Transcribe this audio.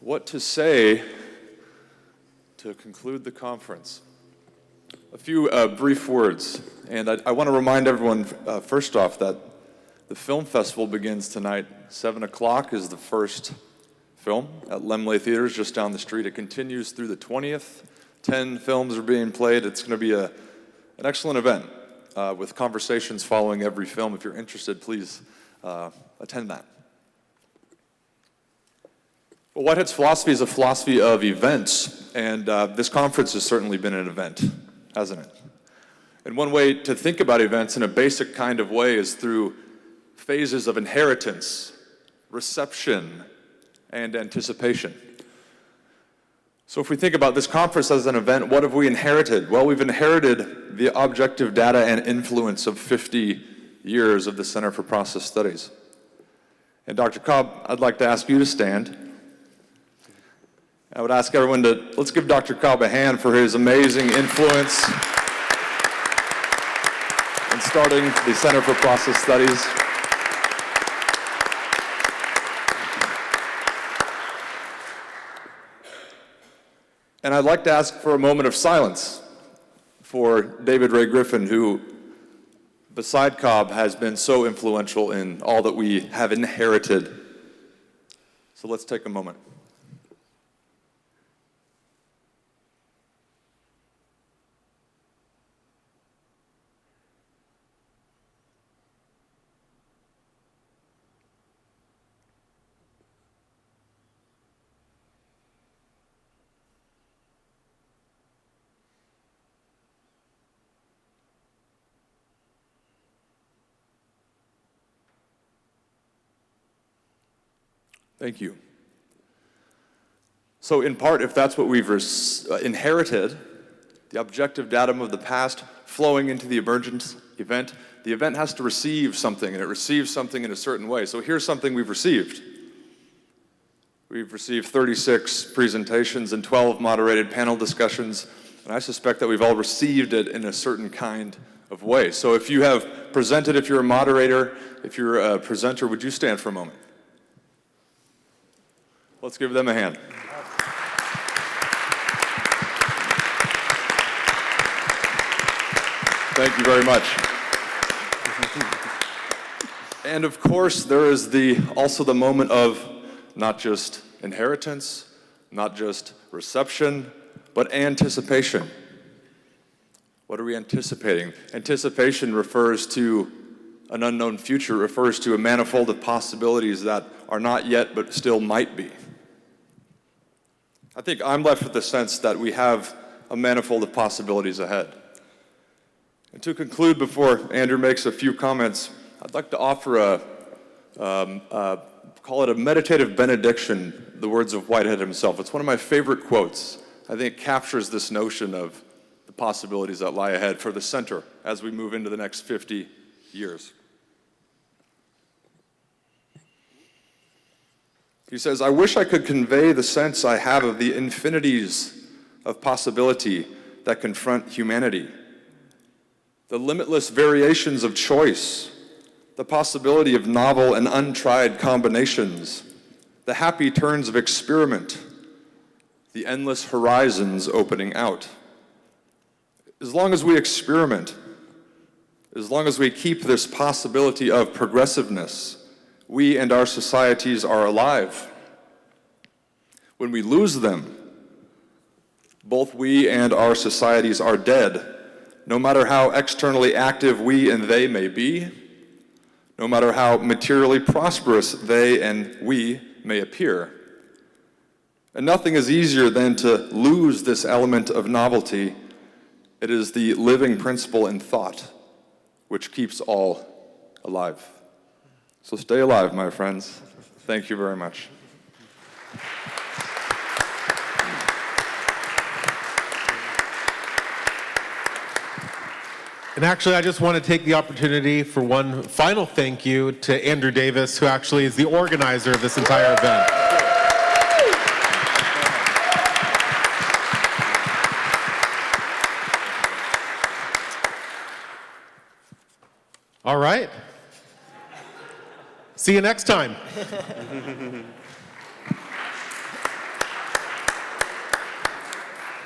what to say to conclude the conference. A few brief words, and I want to remind everyone, first off, that the film festival begins tonight. 7 o'clock is the first film at Lemley Theaters just down the street. It continues through the 20th. 10 films are being played. It's going to be an excellent event with conversations following every film. If you're interested, please attend that. Well, Whitehead's philosophy is a philosophy of events, and this conference has certainly been an event, hasn't it? And one way to think about events in a basic kind of way is through phases of inheritance, reception, and anticipation. So if we think about this conference as an event, what have we inherited? Well, we've inherited the objective data and influence of 50 years of the Center for Process Studies. And Dr. Cobb, I'd like to ask you to stand. I would ask everyone let's give Dr. Cobb a hand for his amazing influence in starting the Center for Process Studies. And I'd like to ask for a moment of silence for David Ray Griffin, who, beside Cobb, has been so influential in all that we have inherited. So let's take a moment. Thank you. So in part, if that's what we've inherited, the objective datum of the past flowing into the emergent event, the event has to receive something, and it receives something in a certain way. So here's something we've received. We've received 36 presentations and 12 moderated panel discussions, and I suspect that we've all received it in a certain kind of way. So if you have presented, if you're a moderator, if you're a presenter, would you stand for a moment? Let's give them a hand. Thank you very much. And of course, there is also the moment of not just inheritance, not just reception, but anticipation. What are we anticipating? Anticipation refers to an unknown future, refers to a manifold of possibilities that are not yet but still might be. I think I'm left with the sense that we have a manifold of possibilities ahead. And to conclude, before Andrew makes a few comments, I'd like to offer call it a meditative benediction, the words of Whitehead himself. It's one of my favorite quotes. I think it captures this notion of the possibilities that lie ahead for the center as we move into the next 50 years. He says, "I wish I could convey the sense I have of the infinities of possibility that confront humanity, the limitless variations of choice, the possibility of novel and untried combinations, the happy turns of experiment, the endless horizons opening out. As long as we experiment, as long as we keep this possibility of progressiveness, we and our societies are alive. When we lose them, both we and our societies are dead, no matter how externally active we and they may be, no matter how materially prosperous they and we may appear. And nothing is easier than to lose this element of novelty. It is the living principle in thought which keeps all alive." So stay alive, my friends. Thank you very much. And actually, I just want to take the opportunity for one final thank you to Andrew Davis, who actually is the organizer of this entire event. All right. See you next time.